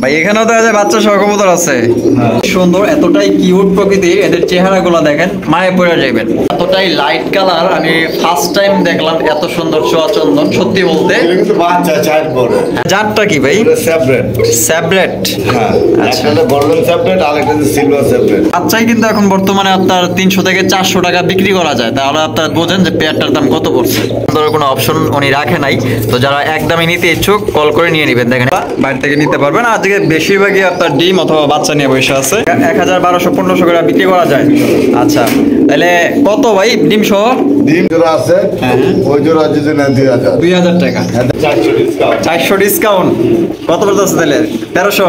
ভাই এখানেও দেখা যায় বাচ্চা সহ কবুতর আছে। সুন্দর, এতটাই কিউট প্রকৃতির, এদের চেহারাগুলো দেখেন, মায়ে পড়ে যাবেন। এতটাই লাইট কালার, আমি ফার্স্ট টাইম দেখলাম এত সুন্দর চোয়া চন্দন। সত্যি বলতে কিন্তু বাচ্চা চার পরে জাতটা কি ভাই? সেপারেট। স্যাবলেট। হ্যাঁ, আচ্ছা, একটা গোল্ডেন সেপারেট আর একটা সিলভার সেপারেট। বাচ্চাই কিন্তু এখন বর্তমানে আপনার 300 থেকে 400 টাকা বিক্রি করা যায়। তাহলে আপনার বোঝেন যে পেয়ারটার দাম কত পড়ছে। ধরো কোনো অপশন উনি রাখে নাই, তো যারা একদমই নিতে ইচ্ছুক কল করে নিয়ে নেবেন। দেখেন বাইরে থেকে নিতে পারবেন। আজকে বেশিরভাগই আপনার ডিম অথবা বাচ্চা নিয়ে বসে আছে। 1000-1200-1500 করে বিক্রি করা যায়। আচ্ছা, তাহলে কত ভাই ডিম সহ? ডিম জোড়া আছে, ওই জোড়া যদি নেন 2000। 2000 টাকা। 400 ডিসকাউন্ট। 400 ডিসকাউন্ট কত পড়তেছে তাহলে? 1300।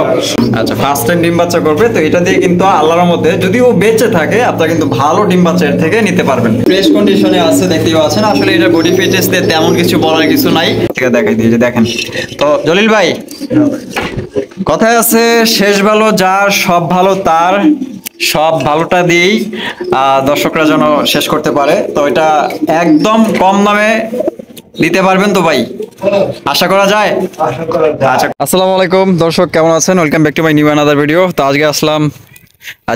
আচ্ছা, ফার্স্ট টাইম ডিম বাচ্চা করবে, তো এটা দিয়ে কিন্তু আল্লাহর মধ্যে যদি ও বেঁচে থাকে আপনারা কিন্তু ভালো ডিম বাচ্চা এর থেকে নিতে পারবেন। ফ্রেশ কন্ডিশনে আছে, দেখতেই পাচ্ছেন। আসলে এটা বডি ফিটনেস দিয়ে তেমন কিছু বলার কিছু নাই। ঠিক আছে, দেখাই দিই, যে দেখেন। তো জলিল ভাই, কথায় আছে শেষ ভালো যার সব ভালো তার, সব ভালোটা দিয়েই দর্শকরা যেন শেষ করতে পারে। তো এটা একদম কম দামে দিতে পারবেন তো ভাই, আশা করা যায়? আচ্ছা, আসসালামু আলাইকুম দর্শক, কেমন আছেন? Welcome back to my new another video. তো আজকে আসলাম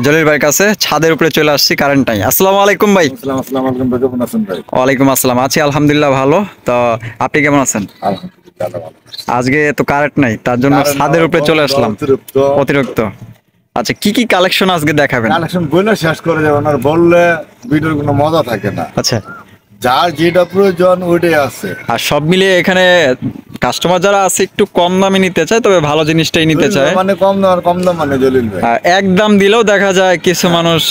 জলিল ভাইয়ের কাছে, ছাদের উপরে চলে আসছি, কারেন্ট নাই। আসসালামু আলাইকুম ভাই। আসসালামু আলাইকুম ভাই, কেমন আছেন ভাই? ওয়ালাইকুম আসসালাম, আছি আলহামদুলিল্লাহ ভালো। তো আপনি কেমন আছেন? আলহামদুলিল্লাহ ভালো। আজকে তো কারেন্ট নাই, তার জন্য ছাদের উপরে চলে আসলাম। অতিরিক্ত। আচ্ছা, কি কি কালেকশন আজকে দেখাবেন? কালেকশন বলে শেষ করে যাবেন, আর বললে ভিডিওর কোনো মজা থাকে না। আচ্ছা, যার যেটা প্রয়োজন ওইটাই আছে। আর সব মিলিয়ে এখানে কাস্টমার যারা আছে একটু কম দামে নিতে চায়, তবে ভালো জিনিসটাই নিতে চায়। মানে কম দাম মানে জলিল ভাই। একদম দিলেও দেখা যায় কিছু মানুষ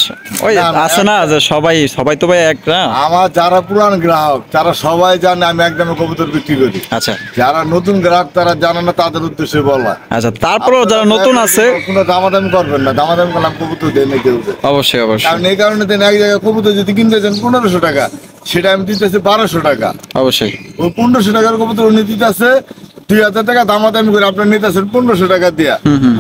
ওই না, আছে না, যে সবাই তো ভাই এক না। আমার যারা পুরান গ্রাহক তারা সবাই জানে আমি একদমে কবুতর বিক্রি করি। আচ্ছা যারা নতুন গ্রাহক তারা জানে না, তাদের উদ্দেশ্যে বলা। আচ্ছা, তারপরেও যারা নতুন আছে কোনো দামাদামি করবেন না, দামাদামি করলে আমি কবুতর দেয় না কেউ। অবশ্যই অবশ্যই কারণ এই কারণে দেন, এক জায়গায় কবুতর যদি কিনতে চান 1500 টাকা, সেটা আমি দিতেছি 1200 টাকা। অবশ্যই ওই 1500 টাকার কবুতর উনি দিতেছে 2000 টাকা দামাদামি করে, আপনার নিতেছেন 1500 টাকা দিয়া,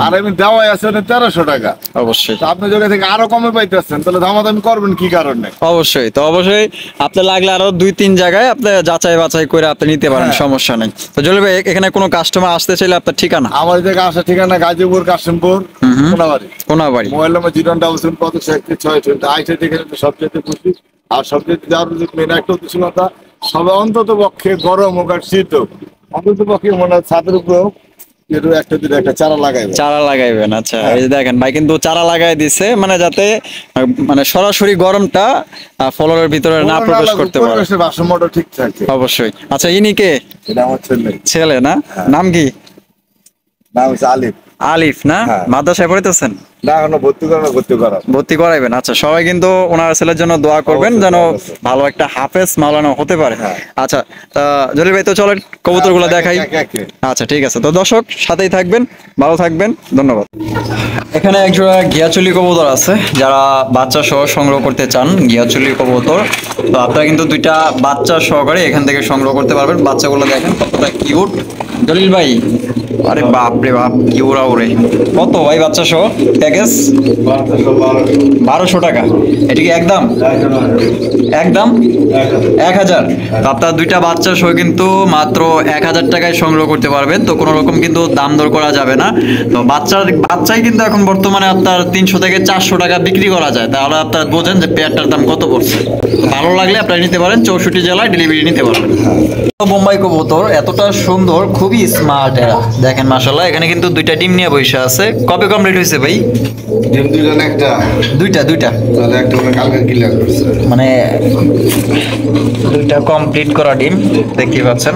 আর আমি দেওয়াই আছে 1300 টাকা। অবশ্যই তো আপনি জায়গা থেকে আরো কমে পাইতেছেন, তাহলে দামাদামি করবেন কি কারণে? অবশ্যই তো অবশ্যই আপনি লাগলে আরো 2-3 জায়গায় আপনি যাচাই বাছাই করে আপনি নিতে পারেন, সমস্যা নেই। তো জলিল ভাই, এখানে কোনো কাস্টমার আসতে চাইলে আপনার ঠিকানা? আমার থেকে আসা ঠিকানা গাজীপুর, কাশিমপুর, কোনাবাড়ি। কোনাবাড়ি। মোবাইল নাম্বার 0-6 সবচেয়ে খুশি। আর সবচেয়ে যার মেন একটা উদ্দেশ্যতা, সবাই অন্তত পক্ষে গরম হোক আর শীত হোক, অন্তত পক্ষে মনে হয় ছাদের উপরে একটা চারা লাগাইবে। চারা লাগাইবেন। আচ্ছা, এই যে দেখেন ভাই কিন্তু চারা লাগাই দিছে, মানে যাতে মানে সরাসরি গরমটা ফ্লোরের ভিতরে না প্রবেশ করতে পারে। পরিবেশের ভারসাম্যটা ঠিক থাকে। অবশ্যই। আচ্ছা, ইনি কে? এটা আমার ছেলে। ছেলে না? নাম কি? নাম হচ্ছে আলিফ। আলিফ না? হ্যাঁ। মাদ্রাসায় পড়তেছেন? না, এখনো ভর্তি করা। ভর্তি করাইবেন। আচ্ছা, সবাই কিন্তু ওনার ছেলের জন্য দোয়া করবেন যেন ভালো একটা হাফেজ মাওলানা হতে পারে। আচ্ছা, তা জলিল ভাই তো চলেন কবুতর গুলো দেখাই। আচ্ছা ঠিক আছে, তো দর্শক সাথেই থাকবেন, ভালো থাকবেন, ধন্যবাদ। এখানে একজোড়া গিয়াচুলি কবুতর আছে, যারা বাচ্চা সহ সংগ্রহ করতে চান গিয়াচুলি কবুতর, তো আপনারা কিন্তু 2টা বাচ্চা সহকারে এখান থেকে সংগ্রহ করতে পারবেন। বাচ্চাগুলো দেখেন কতটা কিউট। জলিল ভাই, আরে বাপ রে বাপ, কি ওরা ওরে। কত ভাই বাচ্চা সহ প্যাকেজ? 1200 টাকা। এটা কি একদম 1000? আপনার 2টা বাচ্চা সহ কিন্তু মাত্র 1000 টাকায় সংগ্রহ করতে পারবেন। তো কোনো রকম কিন্তু দাম দর করা যাবে না। তো বাচ্চাই কিন্তু এখন বর্তমানে আপনার 300 থেকে 400 টাকা বিক্রি করা যায়। তাহলে আপনার বোঝেন যে পেয়ারটার দাম কত পড়ছে। ভালো লাগলে আপনারা নিতে পারেন, 64 জেলায় ডেলিভারি নিতে পারবেন। বোম্বাই কবুতর এতটা সুন্দর, খুবই স্মার্ট এরা, দেখেন মাশাআল্লাহ। এখানে কিন্তু 2টা ডিম নিয়ে বসে আছে। কবে কমপ্লিট হয়েছে ভাই? ডিম দুইটা দুইটা তাহলে একটা কালকে ক্লিয়ার করছে, মানে 2টা কমপ্লিট করা ডিম দেখতেই পাচ্ছেন।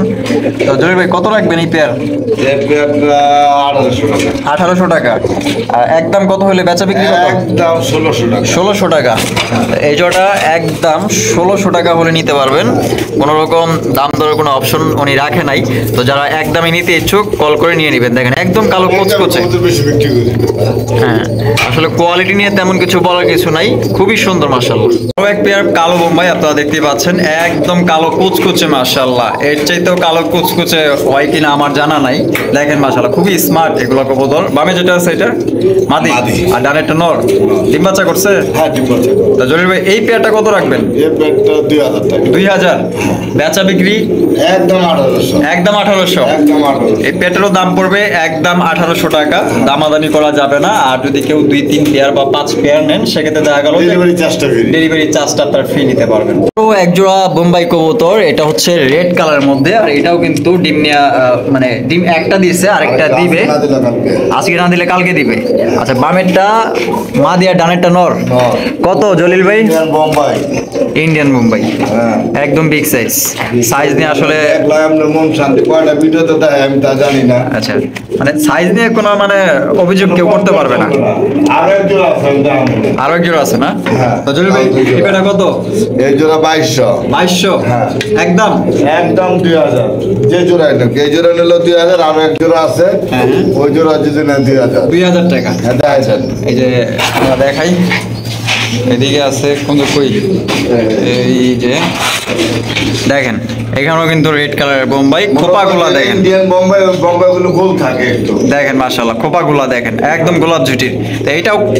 তো জলিল ভাই কত রাখবেন এই পেয়ার? 1800 টাকা। আর একদম কত হলে বেচা বিক্রি কত? একদম 1600 1600 টাকা। টাকা। এই জোড়াটা একদম 1600 টাকা হলে নিতে পারবেন। কোনো রকম দাম দরের কোনো অপশন উনি রাখে নাই। তো যারা একদমই নিতে ইচ্ছুক কল করে নিয়ে নেবেন। দেখেন একদম কালো কুচকুচে। হ্যাঁ, আসলে কোয়ালিটি নিয়ে তেমন কিছু বলার কিছু নাই, খুবই সুন্দর মাশাআল্লাহ। আরো এক পেয়ার কালো বোম্বাই আপনারা দেখতেই পাচ্ছেন, একদম কালো কুচকুচে মাশাআল্লাহ। এর চাইতেও কালো কুচকুচে হয় কিনা আমার জানা নাই। দেখেন মাশাআল্লাহ, খুবই স্মার্ট এগুলো কবুতর। বামে যেটা আছে এটা মাদি, আর ডানে একটা নর। ডিম বাচ্চা করছে? হ্যাঁ, ডিম বাচ্চা। তো জলিল ভাই এই পেয়ারটা কত রাখবেন? এই পেয়ারটা 2000 টাকা। 2000। বেচা বিক্রি একদম 1800। একদম 1800। একদম 1800। এই পেয়ারটারও দাম পড়বে একদম 1800 টাকা, দামাদানি করা যাবে না। আর যদি কেউ 2-3 পেয়ার বা 5 পেয়ার নেন সেক্ষেত্রে দেখা গেল ডেলিভারি চার্জটা ফ্রি। ডেলিভারি চার্জটা আপনারা ফ্রি নিতে পারবেন। তো এক জোড়া বোম্বাই কবুতর, এটা হচ্ছে রেড কালারের মধ্যে, আর এটাও কিন্তু ডিম নিয়ে মানে ডিম একটা দিয়েছে, আরেকটা দিবে আজকে না দিলে কালকে দিবে। আচ্ছা, বামেরটা মা দিয়া, ডানেরটা নর। কত জলিল ভাই? বোম্বাই, ইন্ডিয়ান বোম্বাই, হ্যাঁ একদম বিগ সাইজ নিয়ে আসলে। দেখলাম আপনার মন শান্তি, কয়টা ভিডিও তো দেয় আমি তা জানি না। আচ্ছা, মানে সাইজ নিয়ে কোনো মানে অভিযোগ কেউ করতে পারবে না। আরো এক জোড়া আছে, আমি দাম বলি। আরো এক জোড়া আছে না? হ্যাঁ। তো জলিল ভাই এটা কত? এই জোড়া 2200। 2200 হ্যাঁ। একদম। একদম 2000। যে জোড়া নিল, এই জোড়া নিল 2000, আরো এক জোড়া আছে, হ্যাঁ। ওই জোড়া যদি নেন 2000। 2000 টাকা। হ্যাঁ দেখাইছেন। এই যে আমরা দেখাই, এদিকে আছে কোন কই, এই যে দেখেন এখানেও কিন্তু রেড কালারের বোম্বাই, খোপাগুলা দেখেন, ইন্ডিয়ান বোম্বাই, বোম্বাই গুলো গোল থাকে একটু। দেখেন মাশাআল্লাহ খোপাগুলা দেখেন একদম গোলাপ জুটির। তো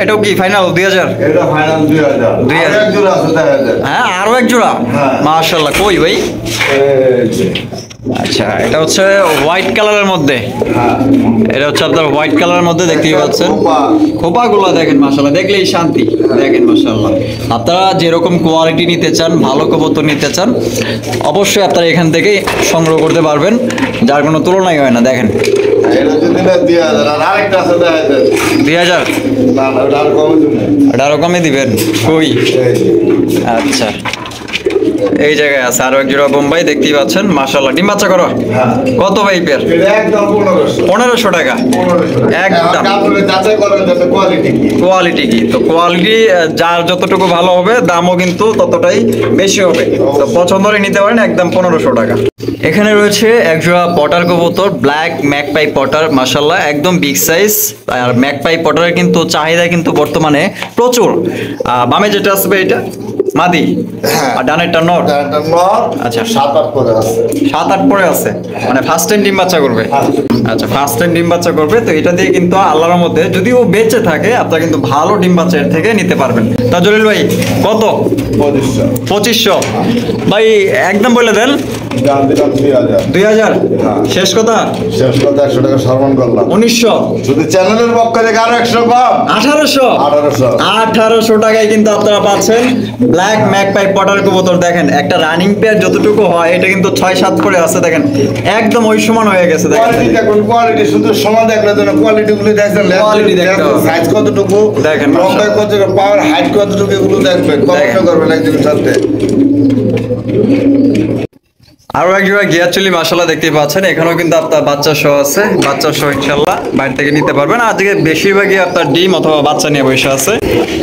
এটাও কি ফাইনাল 2000? এটা ফাইনাল 2000। 2000 আরো এক জোড়া আছে, দেখাইছেন। হ্যাঁ, আরো এক জোড়া। হ্যাঁ। মাশাআল্লাহ, কই ভাই? এই যে। আচ্ছা, এটা হচ্ছে হোয়াইট কালারের মধ্যে, হ্যাঁ। এটা হচ্ছে আপনার হোয়াইট কালারের মধ্যে দেখতেই পাচ্ছেন। খোপা। খোপাগুলো দেখেন মাশাআল্লাহ, দেখলেই শান্তি। দেখেন মাশাআল্লাহ, আপনারা যেরকম কোয়ালিটি নিতে চান, ভালো কবুতর নিতে চান, অবশ্যই আপনারা এখান থেকে সংগ্রহ করতে পারবেন, যার কোনো তুলনাই হয় না। দেখেন এটা যদি না 2000, আর আরেকটা আছে দেখাইছেন। 2000 না না, ওটা আর কমে দিবেন। এটা আরো কমে দিবেন? কই? এই যে। আচ্ছা, এই জায়গায় আছে আরো এক জোড়া বোম্বাই, দেখতেই পাচ্ছেন মাশাআল্লাহ। ডিম বাচ্চা করো? হ্যাঁ। কত ভাই পেয়ার? এটা একদম 1500। 1500 টাকা। 1500 একদম। আপনি যাচাই করেন যাতে কোয়ালিটি কি। কোয়ালিটি কি? তো কোয়ালিটি যার যতটুকু ভালো হবে, দামও কিন্তু ততটাই বেশি হবে। তো পছন্দ হলে নিতে পারেন, একদম 1500 টাকা। এখানে রয়েছে এক জোড়া পটার কবুতর, ব্ল্যাক ম্যাকপাই পটার, মাশাআল্লাহ একদম বিগ সাইজ। আর ম্যাকপাই পটারের কিন্তু চাহিদা কিন্তু বর্তমানে প্রচুর। বামে যেটা আসবে এটা মাদি, আর ডানেরটা নর। এটা নর। আচ্ছা। 7-8 করে আছে। 7-8 পরে আছে, মানে ফার্স্ট টাইম ডিম বাচ্চা করবে। আচ্ছা, ফার্স্ট টাইম ডিম বাচ্চা করবে, তো এটা দিয়ে কিন্তু আল্লাহর মধ্যে যদি ও বেঁচে থাকে, আপনারা কিন্তু ভালো ডিম বাচ্চা এর থেকে নিতে পারবেন। তা জলিল ভাই কত? 2500। 2500 ভাই, একদম বলে দেন। দাম দিলাম 2000। 2000 হ্যাঁ। শেষ কথা। শেষ কথা 100 টাকা সম্মান করলাম। 1900 শুধু চ্যানেলের পক্ষ থেকে আরো 100 কম। 1800 1800 টাকায় কিন্তু আপনারা পাচ্ছেন ব্ল্যাক ম্যাকপাই পটার কবুতর। দেখেন একটা রানিং পেয়ার যতটুকু হয়, এটা কিন্তু 6-7 করে আছে। দেখেন একদম ওই সমান হয়ে গেছে। দেখেন কোয়ালিটি দেখুন, কোয়ালিটি শুধু সমান দেখলে তো না, কোয়ালিটি গুলো দেখছেন। Quality দেখতে হবে। সাইজ কতটুকু, দেখেন, লম্বায় কতটুকু, পাওয়ার হাইট কতটুকু, এগুলো দেখবেন, কমেন্ট করবেন একজনের সাথে। আরো এক জোড়া গিয়ার চুলি মাশাআল্লাহ দেখতেই পাচ্ছেন, এখানেও কিন্তু আপনার বাচ্চা সহ আছে। বাচ্চা সহ ইনশাআল্লাহ বাইরে থেকে নিতে পারবেন। আজকে বেশিরভাগই আপনার ডিম অথবা বাচ্চা নিয়ে বসে আছে।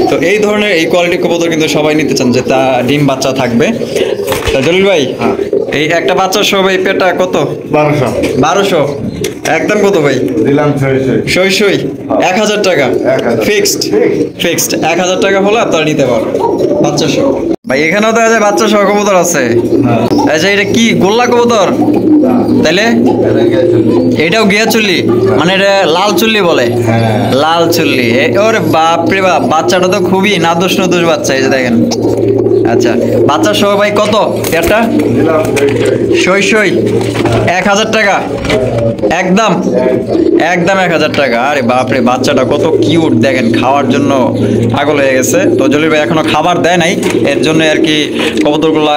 তো এই ধরনের এই কোয়ালিটি কবুতর কিন্তু সবাই নিতে চান, যে তা ডিম বাচ্চা থাকবে। তা জলিল ভাই, এই একটা বাচ্চা সহ এই পেটা কত? 1200 1200 একদম। কত ভাই? দিলাম 600। সই 1000 টাকা 1000 ফিক্সড 1000 টাকা হলে আপনারা নিতে পারবেন বাচ্চা সহ। ভাই এখানেও দেখা যায় বাচ্চা সহ কবুতর আছে। আচ্ছা, এটা কি গোল্লা কবুতর? তাইলে এটাও গিয়া চুল্লি, মানে এটা লাল চুল্লি বলে। হ্যাঁ। লাল চুল্লি, ওরে বাপ রে বাপ, বাচ্চাটা তো খুবই নাদোষ নদোষ বাচ্চা। এই যে দেখেন। আচ্ছা, বাচ্চা সহ ভাই কত পেয়ারটা? দিলাম সই 1000 টাকা একদম 1000 টাকা। আরে বাপরে, বাচ্চাটা কত কিউট দেখেন, খাওয়ার জন্য পাগল হয়ে গেছে। তো জলিল ভাই এখনো খাবার দেয় নাই, এর জন্য আর কি কবুতরগুলা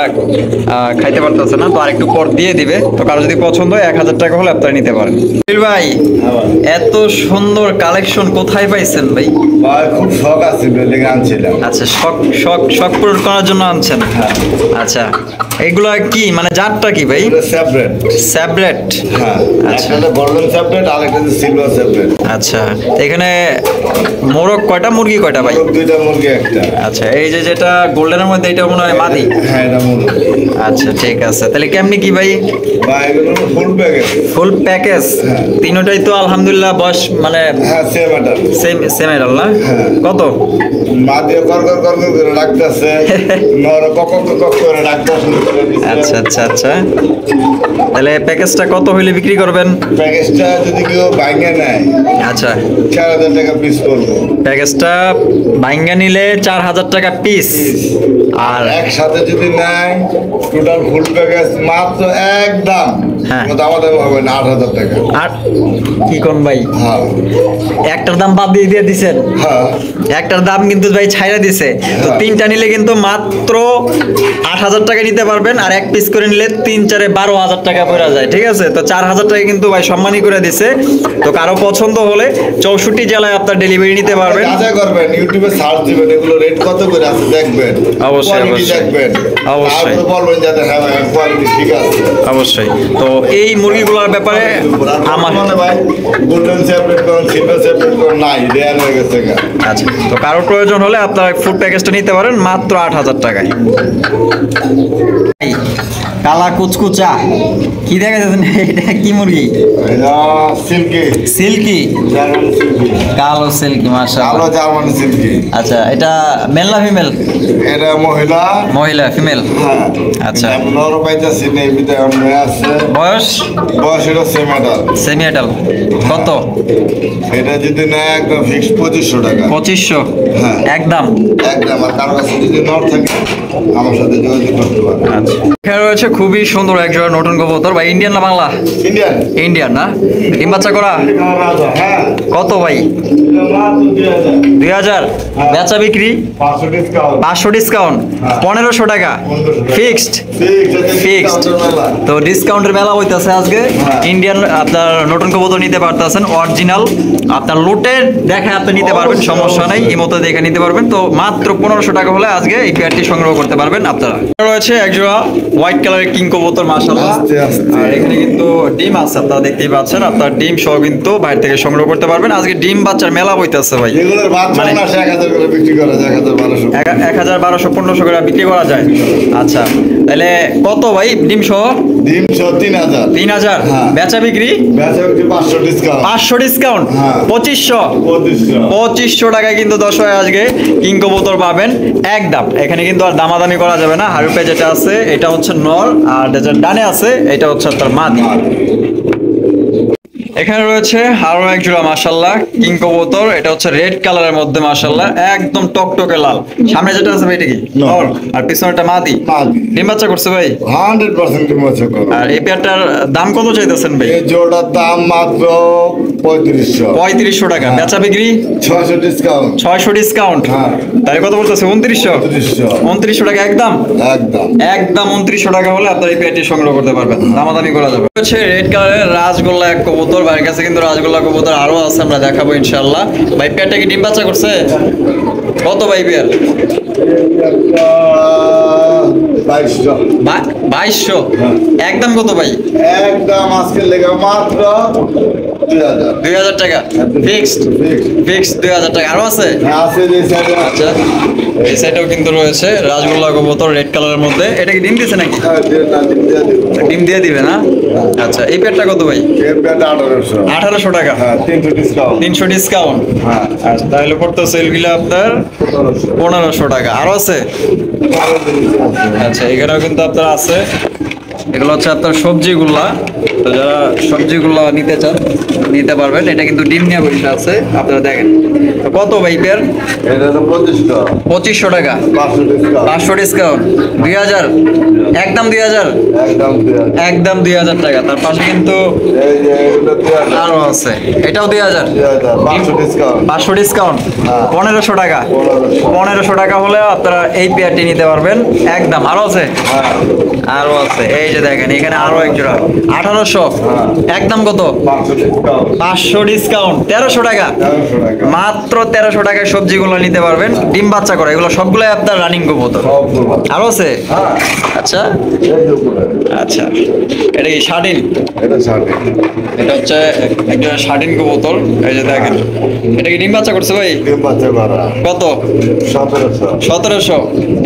খাইতে পারতেছে না। তো আরেকটু পর দিয়ে দিবে। তো কারো যদি পছন্দ হয় 1000 টাকা হলে আপনারা নিতে পারেন। জলিল ভাই, এত সুন্দর কালেকশন কোথায় পাইছেন ভাই? ভাই খুব শখ আছে, লেগে আনছিলাম। আচ্ছা, শখ পূরণ করার জন্য আনছেন। আচ্ছা, এগুলা কি মানে জাতটা কি ভাই? সেপারেট। স্যাবলেট। হ্যাঁ, আচ্ছা। একটা গোল্ডেন সেপারেট আর একটা সিলভার সেপারেট। আচ্ছা, এখানে মোরগ কয়টা, মুরগি কয়টা ভাই? দুইটা মুরগি একটা। আচ্ছা, এই যে যেটা গোল্ডেনের মধ্যে, এটা মনে হয় মাদি। হ্যাঁ, এটা মুরগি। আচ্ছা, ঠিক আছে। তাহলে কেমনি কি ভাই? ভাই এগুলো ফুল প্যাকেজ। Full package? তিনটাই তো আলহামদুলিল্লাহ বয়স মানে হ্যাঁ, সেম এটা। সেম এর না? কত? মা দিয়ে কর করে রাখতেছে, নর কক করে রাখতেছে। আচ্ছা। তাহলে প্যাকেজটা কত হইলে বিক্রি করবেন? প্যাকেজটা যদি কেউ ভাঙে নেয়, আচ্ছা, 4000 টাকা পিস করবো। প্যাকেজটা ভাঙ্গা নিলে 4000 টাকা পিস। আর একসাথে যদি নেয়, টোটাল ফুল প্যাকেজ মাত্র একদম হ্যাঁ। দামাদামি হবে না, 8,000 টাকা। আর কি কোন ভাই, হ্যাঁ একটার দাম বাদ দিয়ে দিছেন, হ্যাঁ একটার দাম কিন্তু ভাই ছাইরা দিছে। তো হ্যাঁ। 3টা নিলে কিন্তু মাত্র 8,000 টাকা নিতে পারবেন, আর এক পিস করে নিলে 3-4 12,000 টাকা পড়া যায়। ঠিক আছে, তো 4,000 টাকা কিন্তু ভাই সম্মানই করে দিছে। তো কারো পছন্দ হলে 64 জেলায় আপনার ডেলিভারি নিতে পারবেন। যাচাই করবেন, ইউটিউবে সার্চ দিবেন, এগুলো রেট কত করে আছে দেখবেন, অবশ্যই, কোয়ালিটি অবশ্যই। দেখবেন, অবশ্যই। তারপরে বলবেন যাতে হ্যাঁ ভাই কোয়ালিটি ঠিক আছে। অবশ্যই। তো এই মুরগিগুলোর ব্যাপারে আমার মানে ভাই গোল্ডেন সেপারেট করুন, সিলভার সেপারেট করুন, নাই রেয়ার হয়ে গেছে গা। আচ্ছা, তো কারোর প্রয়োজন হলে আপনার ফুড প্যাকেজটা নিতে পারেন মাত্র 8,000 টাকায়। কালা কুচকুচা কি দেখা যাচ্ছে না, এটা কি মুরগি? এটা সিল্কি, সিল্কি, জার্মান সিল্কি, কালো সিল্কি, মাশাআল্লাহ। কালো জার্মান সিল্কি। আচ্ছা, এটা মেল না ফিমেল? এটা মহিলা। মহিলা, ফিমেল। হ্যাঁ আচ্ছা। নর পাইতেছি নেই বিতে মেয়ে আছে। বয়স? বয়স এটা সেম আদাল। Semi adult. কত? এটা যদি নেয় একদম ফিক্সড 2500 টাকা। 2500? হ্যাঁ। একদম। একদম। আর কারো কাছে যদি নর থাকে আমার সাথে যোগাযোগ করতে পারে। আচ্ছা, এখানে রয়েছে খুবই সুন্দর এক জোড়া নতুন কবুতর। ভাই ইন্ডিয়ান না বাংলা? ইন্ডিয়ান। ইন্ডিয়ান না? ডিম বাচ্চা করা? হ্যাঁ। কত ভাই? 2000? বেচা বিক্রি? 500 ডিসকাউন্ট। 500 ডিসকাউন্ট? 1500 টাকা ফিক্সড? ফিক্সড। তো ডিসকাউন্টের মেলা হইতাছে আজকে। ইন্ডিয়ান আপনার নতুন কবুতর নিতে পারতেছেন, অরিজিনাল আপনার লোটের দেখে আপনি নিতে পারবেন, সমস্যা নাই, এই মতো দেখে নিতে পারবেন। তো মাত্র 1500 টাকা হলে আজকে এই পেয়ারটি সংগ্রহ করতে পারবেন আপনারা। রয়েছে একজোড়া হোয়াইট কালারের কিং কবুতর, মাশাআল্লাহ। আস্তে আস্তে। আর এখানে কিন্তু ডিম আছে, আপনারা দেখতেই পাচ্ছেন। আপনার ডিম সহ কিন্তু বাইরে থেকে সংগ্রহ করতে পারবেন। আজকে ডিম বাচ্চার মেলা হইতাছে ভাই। এগুলোর বাচ্চা মানে- না 1000 করে বিক্রি করা যায়, 1000-1200। 1000, 1200, 1500 করে বিক্রি করা যায়। আচ্ছা, তাহলে কত ভাই ডিম সহ? ডিম 3000। 3000? হ্যাঁ। বেচা বিক্রি? বেচা বিক্রি 500 ডিসকাউন্ট। 500 ডিসকাউন্ট? হ্যাঁ। 2500? 2500। 2500 টাকায় কিন্তু 10 হয় আজকে কিং কবুতর পাবেন একদম। এখানে কিন্তু আর দামাদামি করা যাবে না। হারুপে যেটা আছে এটা হচ্ছে নর, আর যেটা ডানে আছে এটা হচ্ছে তার মাদি। এখানে রয়েছে আরো এক জোড়া মাশাআল্লাহ কিং কবুতর। এটা হচ্ছে রেড কালারের মধ্যে মাশাআল্লাহ, একদম টকটকে লাল। সামনে যেটা আছে ভাই এটা কি? নর। নর। আর পিছনেটা মাদি। মাদি। ডিম বাচ্চা করছে ভাই? 100% ডিমবাচ্চা করো। আর এই পেয়ারটার দাম কত চাইতেছেন ভাই? এই জোড়ার দাম মাত্র 3500। 3500 টাকা। হ্যাঁ। বেচা বিক্রি? 600 ডিসকাউন্ট। 600 ডিসকাউন্ট? হ্যাঁ। তাহলে কত বলতেছে? 2900? 2900 টাকা একদম। একদম। একদম 2900 টাকা হলে আপনার এই পেয়ারটি সংগ্রহ করতে পারবেন, দামাদামি করা যাবে। হচ্ছে রেড কালারের রাজগোল্লা এক কবুতর। ভাইয়ের কাছে কিন্তু রাজগোল্লা কবুতর আরো আছে, আমরা দেখাবো ইনশাআল্লাহ। ভাই পেয়ারটা কি ডিম বাচ্চা করছে? কত ভাই পেয়ার? 2200। 2200? হ্যাঁ। একদম কত ভাই? একদম আজকে লেগে মাত্র 2000। 2000 টাকা ফিক্সড? ফিক্সড 2000 টাকা। আরো আছে? আছে যে সাইডে। আচ্ছা, এই সাইডেও কিন্তু রয়েছে রাজগোল্লা কবুতর রেড কালারের মধ্যে। এটা কি ডিম দিছে নাকি? ডিম দিয়ে দিবে না? আচ্ছা, এই পেয়ারটা কত ভাই? 1800। 1800 টাকা? হ্যাঁ 300 ডিসকাউন্ট। 300 ডিসকাউন্ট? হ্যাঁ। আচ্ছা, তাহলে পড়তেছে এগুলো আপনার 1500 টাকা। আরো আছে? আচ্ছা, এখানেও কিন্তু আপনার আছে। এগুলো হচ্ছে আপনার সবজিগুলা। তো যারা সবজিগুলা নিতে চান নিতে পারবেন। এটা কিন্তু ডিম নিয়ে বসে আছে, আপনারা দেখেন। তো কত ভাই পেয়ার? এটা তো 2500। 2500 টাকা? 500 ডিসকাউন্ট। 500 ডিসকাউন্ট? 2000? একদম 2000? একদম 2000। একদম 2000 টাকা। তার পাশে কিন্তু এই যে এটা 2000। আরো আছে, এটাও 2000? 2000। 500 ডিসকাউন্ট। 500 ডিসকাউন্ট? হ্যাঁ। 1500 টাকা? 1500 টাকা হলে আপনারা এই পেয়ারটি নিতে পারবেন একদম। আরো আছে? হ্যাঁ। আরো আছে, এই যে দেখেন এখানে আরো এক জোড়া। 1800? হ্যাঁ। একদম কত? 500 ডিসকাউন্ট। 500 ডিসকাউন্ট? 1300 টাকা? 1300 টাকা। মাত্র 1300 টাকায় সবজিগুলো নিতে পারবেন, ডিম বাচ্চা করে। এগুলো সবগুলাই আপনার রানিং কবুতর। সবগুলো। আরো আছে? হ্যাঁ। আচ্ছা এই যে উপরে। আচ্ছা, এটা কি শার্টিন? এটা 60। এটা হচ্ছে একটা শার্টিন কবুতর। এই যে দেখেন, এটা কি ডিম বাচ্চা করছে ভাই? ডিম বাচ্চা করা। কত? 1700। 1700?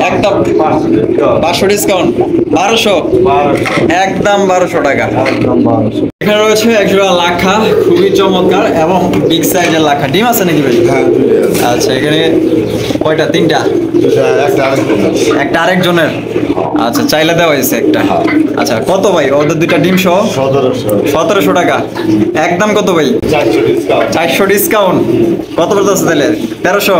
একদম 500 ডিসকাউন্ট। 500 ডিসকাউন্ট? 1200? 1200। একদম 1200 টাকা। একদম 1200। এখানে রয়েছে একজোড়া লাখা, খুবই চমৎকার এবং বিগ সাইজের লাখা। ডিম আছে নাকি ভাই? হ্যাঁ দুইটা আছে। আচ্ছা, এখানে কয়টা? 3টা? দুইটা একটা আরেকটা। একটা আরেকজনের? আচ্ছা, চাইলে দেওয়া হয়েছে একটা। আচ্ছা, কত ভাই ওদের দুইটা ডিম সহ? 1700। 1700 টাকা। একদম কত ভাই? 400 ডিসকাউন্ট। 400 ডিসকাউন্ট? কত বলতেছে তাহলে? 1300?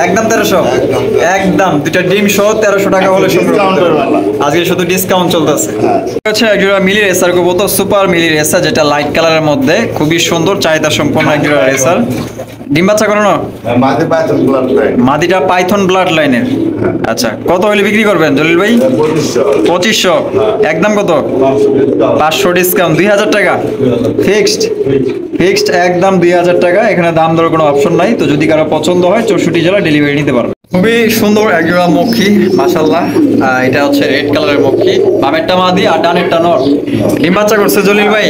একদম 1300? একদম। একদম দুইটা ডিম সহ 1300 টাকা হলে সংগ্রহ করতে ডিসকাউন্টের পারবেন। বেলা। আজকে শুধু ডিসকাউন্ট চলতেছে। আচ্ছা, একজোড়া মিলি রেসার কবুতর, সুপার মিলি রেসার, যেটা লাইট কালারের মধ্যে খুবই সুন্দর, চাহিদা সম্পন্ন একজোড়া রেসার। ডিম বাচ্চা করানো, মাদিটা পাইথন ব্লাড লাইনের। আচ্ছা, কত হলে বিক্রি করবেন জলিল ভাই? 2500। একদম কত? 500 ডিসকাউন্ট, 2000 টাকা ফিক্সড। ফিক্সড একদম 2000 টাকা, এখানে দাম দর কোনো অপশন নাই। তো যদি কারো পছন্দ হয় 64 জেলা ডেলিভারি নিতে পারবে। খুবই সুন্দর একজোড়া মক্ষী, মাশাআল্লাহ। এটা হচ্ছে রেড কালারের মক্ষী, বামেরটা মাদি আর ডানেরটা নর। ডিম বাচ্চা করছে জলিল ভাই,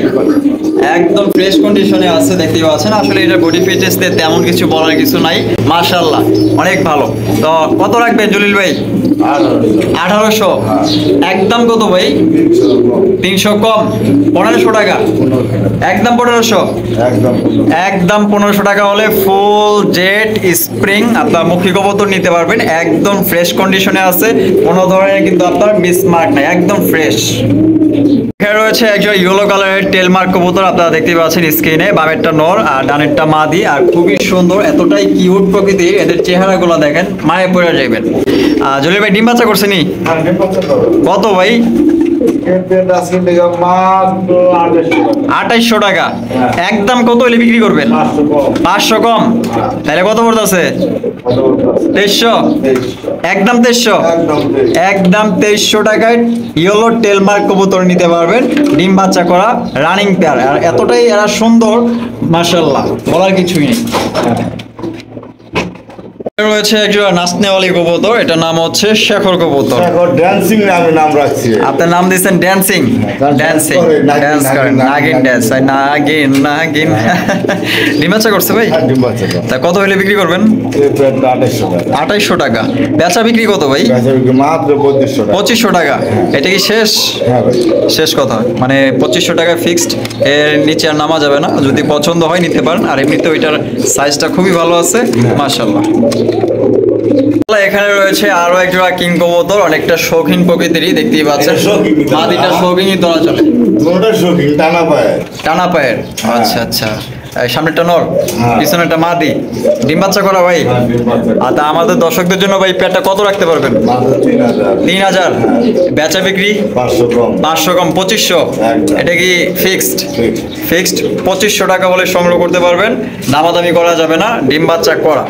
একদম ফ্রেশ কন্ডিশনে আছে, দেখতেই পাচ্ছেন। আসলে এটা বডি ফিটনেস দিয়ে তেমন কিছু বলার কিছু নাই, মাশাআল্লাহ অনেক ভালো। তো কত রাখবেন জলিল ভাই? 1800। একদম কত ভাই? 300 কম, 1500 টাকা। একদম 1500। একদম 1500 টাকা হলে ফুল জেট স্প্রিং আপনার মুখী কবুতর নিতে পারবেন। একদম ফ্রেশ কন্ডিশনে আছে, কোনো ধরনের কিন্তু আপনার মিসমার্ক নাই, একদম ফ্রেশ। এখানে রয়েছে একজন ইয়েলো কালারের টেলমার্ক কবুতর, আপনারা দেখতে পাচ্ছেন স্ক্রিনে। বামেরটা নর আর ডানেরটা মাদি, আর খুবই সুন্দর, এতটাই কিউট প্রকৃতির। এদের চেহারাগুলো দেখেন, মায়ে পড়ে যাবেন। জলিল ভাই ডিম বাচ্চা করছেনি? কত ভাই? 2800 টাকা। একদম কত হলে বিক্রি করবেন? 500 কম, তাহলে কত পড়তেছে? 2300। একদম 2300। একদম 2300 টাকায় ইয়েলো টেলমার্ক কবুতর নিতে পারবেন, ডিম বাচ্চা করা রানিং পেয়ার। আর এতটাই এরা সুন্দর, মাশাআল্লাহ, বলার কিছুই নেই। রয়েছে একজোড়া নাচনেওয়ালি কবুতর, এটার নাম হচ্ছে শেখর কবুতর। ড্যান্সিং নামে নাম রাখছি। আপনার নাম দিয়েছেন ড্যান্সিং, ড্যান্সিং, ড্যান্স করেন, নাগিন ড্যান্স, নাগিন নাগিন। ডিম বাচ্চা করছে ভাই? তা কত হলে বিক্রি করবেন? 2800 টাকা। বেচা বিক্রি কত ভাই? মাত্র 2500 টাকা। এটা কি শেষ? শেষ কথা, মানে 2500 টাকা ফিক্সড, এর নিচে আর নামা যাবে না। যদি পছন্দ হয় নিতে পারেন, আর এমনিতে ওইটার সাইজটা খুবই ভালো আছে, মাশাআল্লাহ। এখানে রয়েছে আরো এক জোড়া কিং কবুতর, অনেকটা শৌখিন প্রকৃতিরই, দেখতেই পাচ্ছেন। মাদিটা শৌখিনই ধরা চলে, টানা পায়ের। আচ্ছা আচ্ছা, সামনেটা নর, পিছনেটা মাদি। ডিম বাচ্চা করা ভাই? আর তা আমাদের দর্শকদের জন্য ভাই পেয়ারটা কত রাখতে পারবেন? 3000। বেচা বিক্রি 500 কম, 2500। এটা কি ফিক্সড? ফিক্সড 2500 টাকা বলে সংগ্রহ করতে পারবেন, দামাদামি করা যাবে না, ডিম বাচ্চা করা।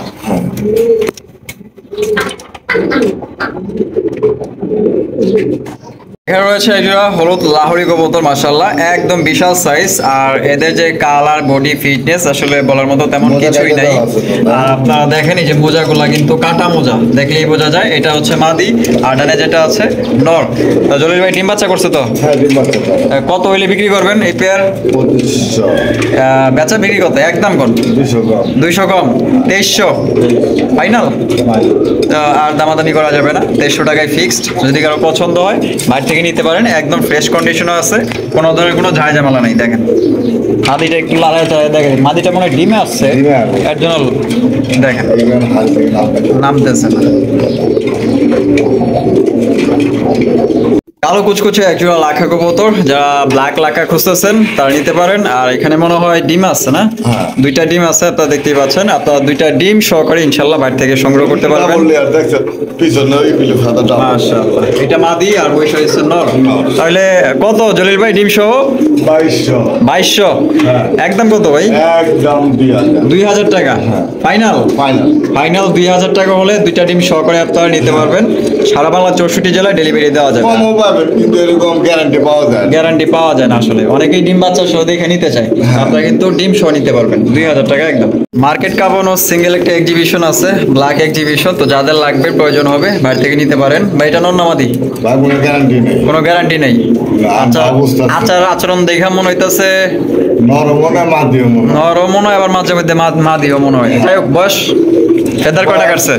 এখানে রয়েছে একজোড়া হলুদ লাহোরি কবুতর, মাশাআল্লাহ, একদম বিশাল সাইজ। আর এদের যে কালার, বডি ফিটনেস, আসলে বলার মতো তেমন কিছুই নাই। আর আপনারা দেখেন এই যে মোজাগুলা কিন্তু কাটা মোজা, দেখলেই বোঝা যায়। এটা হচ্ছে মাদি, আর ডানে যেটা আছে নর। তো জলিল ভাই ডিম বাচ্চা করছে তো? কত হইলে বিক্রি করবেন এই পেয়ার? বেচা বিক্রি কত? একদম কত? 200 কম, 2300 ফাইনাল। আর দামাদামি করা যাবে না, 2300 টাকায় ফিক্সড। যদি কারো পছন্দ হয় বাইরে থেকে নিতে পারেন, একদম ফ্রেশ কন্ডিশনে আছে, কোনো ধরনের কোনো ঝাই ঝামেলা নেই। দেখেন মাদিটা একটু লালায় দেখেন, মাদিটা মনে হয় ডিমে আসছে, এর জন্য দেখেন নামতেছে না। কালো কুচকুচে একজোড়া লাখা কবুতর, যারা ব্ল্যাক লাখা খুঁজতেছেন তারা নিতে পারেন। আর এখানে মনে হয় ডিম আছে না? দুইটা ডিম আছে, আপনারা দেখতেই পাচ্ছেন। আপনারা দুইটা ডিম সহকারে ইনশাল্লাহ বাইরে থেকে সংগ্রহ করতে পারবেন। মাশাআল্লাহ, এটা মাদি আর বৈশা হচ্ছে নর। তাহলে কত জলিল ভাই ডিম সহ? 2200। একদম কত ভাই? একদম 2000 টাকা ফাইনাল। ফাইনাল 2000 টাকা হলে দুইটা ডিম সহকারে আপনারা নিতে পারবেন। সারা বাংলা 64 জেলায় ডেলিভারি দেওয়া যাবে। কিন্তু এরকম গ্যারান্টি পাওয়া যায়? গ্যারান্টি পাওয়া যায় না, আসলে অনেকেই ডিম বাচ্চা সহ দেখে নিতে চায়, আপনারা কিন্তু ডিম সহ নিতে পারবেন 2000 টাকা একদম। মার্কেট কাবানো সিঙ্গেল একটা এক্সিবিশন আছে, ব্ল্যাক এক্সিবিশন। তো যাদের লাগবে, প্রয়োজন হবে, বাইরে থেকে নিতে পারেন। বা এটা নর নামাদি? কোনো গ্যারান্টি নেই। কোনো গ্যারান্টি নেই। আচার আচরণ দেখা মনে হইতেছে নরম মনে হয়, আবার মাঝে মধ্যে মাদিও মনে হয়। যাই হোক, বয়স ফেদার কয়টা কাটছে?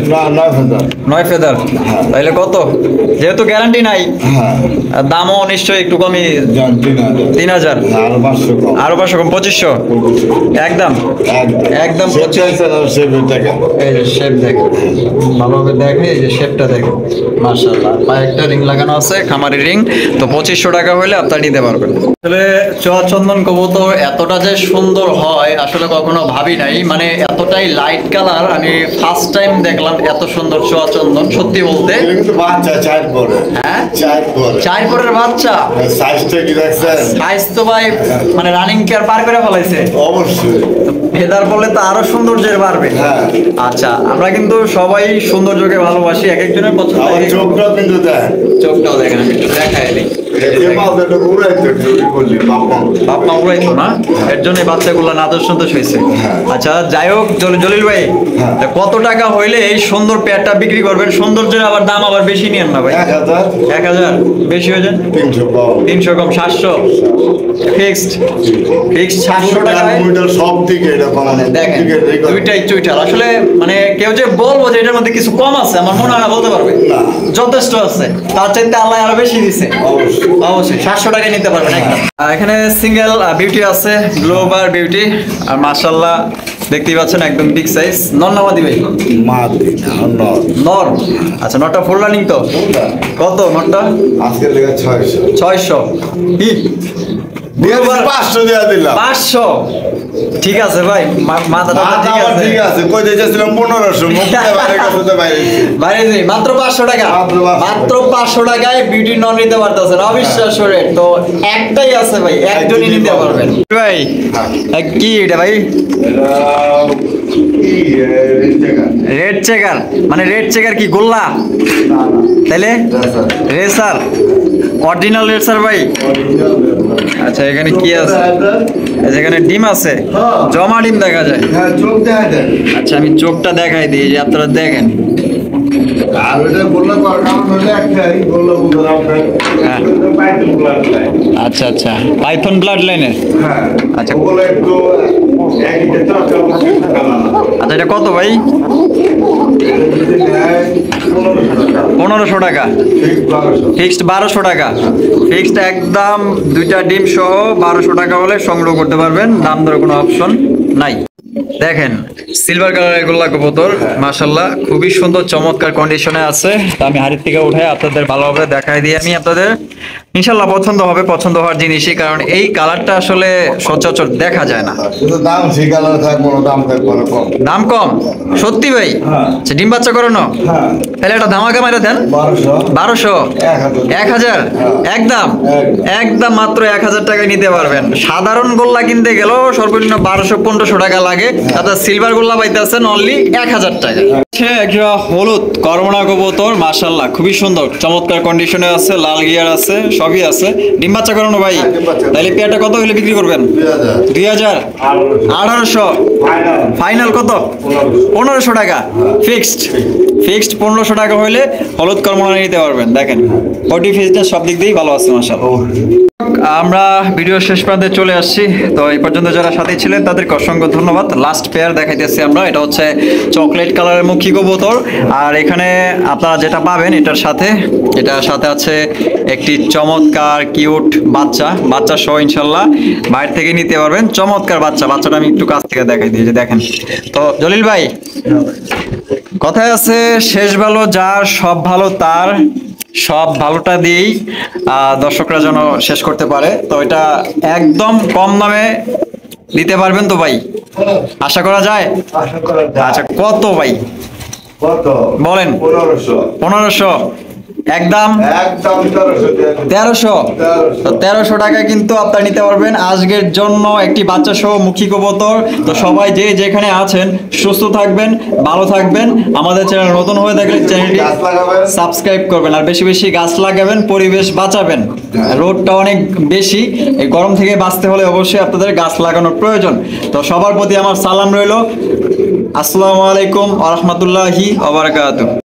9 ফেদার। তাইলে কত? যেহেতু গ্যারান্টি নাই, দামও নিশ্চয়ই একটু কমই, 3000। আরো 500 কম, 2500। একদম একদম এই যে শেপ দেখেন, ভালোভাবে দেখে, এই যে শেপটা দেখেন, মাশাআল্লাহ। পায়ে একটা রিং লাগানো আছে, খামারি রিং। তো 2500 টাকা হলে আপনারা নিতে পারবেন। আসলে চুয়াচন্দন কবুতর এতটা যে সুন্দর হয় আসলে কখনো ভাবি নাই, মানে এতটাই লাইট কালার আমি ফার্স্ট টাইম দেখলাম এত সুন্দর চোয়া চন্দন, সত্যি বলতে। কিন্তু বাচ্চা চার পরে, হ্যাঁ চার পরে, চার পরের বাচ্চা। সাইজটা কি দেখছেন? সাইজ তো ভাই মানে রানিং কেয়ার পার করে ফেলাইছে। অবশ্যই ফেদার বললে তো আরো সৌন্দর্যের বাড়বে। হ্যাঁ। আচ্ছা, আমরা কিন্তু সবাই সৌন্দর্যকে ভালোবাসি, এক একজনের পছন্দ। আমার চোখটা কিন্তু দেখ, চোখটাও দেখেন, আমি একটু দেখাই দিই। এই মাথাটা উড়াইতে চুরি করলি বাবা। বাপমা উড়াইতো না, এর জন্য বাচ্চাগুলো নাদর সন্তোষ হয়েছে। আচ্ছা যাই হোক, জলিল ভাই, তা কত টাকা হইলে এই সুন্দর পেয়ারটা বিক্রি করবেন? সৌন্দর্যের আবার দাম আবার বেশি নিয়েন না ভাই। 1000, 1000 বেশি হয়ে যায়। 300 পাও। 300 কম 700 ফিক্সড। ফিক্সড 700 টাকায় মুইটার সব দিকে এটা বানানো। দেখেন দুইটাই চুইটাল। আসলে মানে কেউ যে বলবো যে এটার মধ্যে কিছু কম আছে, আমার মনে হয় না বলতে পারবে। না। যথেষ্ট আছে, তার চাইতে আল্লাহ আরো বেশি দিছে। অবশ্যই। অবশ্যই 700 টাকায় নিতে পারবেন একদম। এখানে সিঙ্গেল বিউটি আছে, গ্লোবার বিউটি, আর মাশাআল্লাহ দেখতেই পাচ্ছেন একদম বিগ সাইজ। নর নামাদি ভাই? মাদি না, নর। নর। আচ্ছা, নরটা ফুল রানিং তো? কত নরটা? আজকে লেগে 600। 600 কি? দিয়ে 500 দেয়া দিলাম। 500 ঠিক আছে ভাই, মাথাটা মাথা ঠিক আমার আছে। ঠিক আছে, কই দিয়েছিলাম 1500, মুখে বাইরে গেছে তো বাইরে। বাইরে যাই মাত্র 500 টাকা। মাত্র 500 মাত্র 500 টাকায় বিউটি নন নিতে পারতেছেন, অবিশ্বাস্য রেট। তো একটাই আছে ভাই, একজনই নিতে পারবেন ভাই। কি এটা ভাই? রেড চেকার মানে রেড চেকার কি গোল্লা? তাইলে রেসার, অরিজিনাল রেসার ভাই। আচ্ছা, এখানে কি আছে? এখানে ডিম আছে, জমা ডিম দেখা যায়। হ্যাঁ, চোখ দেখা দেন। আচ্ছা, আমি চোখটা দেখাই দিই, যে আপনারা দেখেন। আর ওটা বললে কারণ হলে একটাই বললো বুঝলাম আপনার। হ্যাঁ। Python blood line. আচ্ছা আচ্ছা, পাইথন ব্লাড লাইনের। হ্যাঁ। আচ্ছা। ওগুলো একটু একই টাকা আচ্ছা, এটা কত ভাই? 1500 টাকা। ফিক্সড 1200 টাকা। ফিক্সড একদম, দুইটা ডিম সহ 1200 টাকা হলে সংগ্রহ করতে পারবেন, দাম দর কোনো অপশন নাই। দেখেন সিলভার কালারের গোল্লা কবুতর, মাশাআল্লাহ খুবই সুন্দর চমৎকার কন্ডিশনে আছে। তো আমি হাড়ির থেকে উঠে আপনাদের ভালোভাবে দেখাই দিই আমি আপনাদের, ইনশাল্লাহ পছন্দ হবে, পছন্দ হওয়ার জিনিসই, কারণ এই কালারটা আসলে সচরাচর দেখা যায় না। কিন্তু দাম সেই কালার থাকবো না, দাম থাকবো না কম। দাম কম? সত্যি ভাই? হ্যাঁ। আচ্ছা, ডিম বাচ্চা করানো? হ্যাঁ। তাহলে একটা ধামাকা মাইরা দেন। 1200, 1200, 1000 একদম, একদম মাত্র 1000 টাকায় নিতে পারবেন। সাধারণ গোল্লা কিনতে গেলেও সর্বনিম্ন 1200-1500 টাকা লাগে, তাতে সিলভার গোল্লা পাইতেছেন অনলি 1000 টাকা। একটা হলুদ করমনা কবুতর, মাশাআল্লাহ খুবই সুন্দর চমৎকার কন্ডিশনে আছে, লাল গিয়ার আছে, সবই আছে। ডিম বাচ্চা করানো ভাই? তাহলে পেয়ারটা কত হলে বিক্রি করবেন? 2000, 1800 ফাইনাল। কত? 1500 টাকা ফিক্সড। ফিক্সড 1500 টাকা হইলে হলুদ কর্মনা নিতে পারবেন। দেখেন বডি ফিটনেস সব দিক দিয়েই ভালো আছে মাশাআল্লাহ। আমরা ভিডিও শেষ প্রান্তে চলে আসছি। তো এই পর্যন্ত যারা সাথে ছিলেন তাদেরকে অসংখ্য ধন্যবাদ। লাস্ট পেয়ার দেখাইতেছি আমরা, এটা হচ্ছে চকলেট কালারের মুখী কবুতর। আর এখানে আপনারা যেটা পাবেন এটার সাথে আছে একটি চমৎকার কিউট বাচ্চা সহ ইনশাল্লাহ বাইরে থেকে নিতে পারবেন। চমৎকার বাচ্চাটা আমি একটু কাছ থেকে দেখাই দিই, যে দেখেন। তো জলিল ভাই, কথায় আছে শেষ ভালো যার সব ভালো তার, সব ভালোটা দিয়েই দর্শকরা যেন শেষ করতে পারে। তো এটা একদম কম দামে দিতে পারবেন তো ভাই? আশা করা যায়? আচ্ছা, কত ভাই কত বলেন? 1500 একদম 1300। তো 1300 টাকা কিন্তু আপনারা নিতে পারবেন আজকের জন্য একটি বাচ্চা সহ মুখী কবুতর। তো সবাই যে যেখানে আছেন সুস্থ থাকবেন, ভালো থাকবেন। আমাদের চ্যানেল নতুন হয়ে থাকলে চ্যানেলটি সাবস্ক্রাইব করবেন, আর বেশি বেশি গাছ লাগাবেন, পরিবেশ বাঁচাবেন। রোদটা অনেক বেশি, এই গরম থেকে বাঁচতে হলে অবশ্যই আপনাদের গাছ লাগানোর প্রয়োজন। তো সবার প্রতি আমার সালাম রইল। আসসালামু আলাইকুম ওয়া রাহমাতুল্লাহি ওয়া বারাকাতুহু।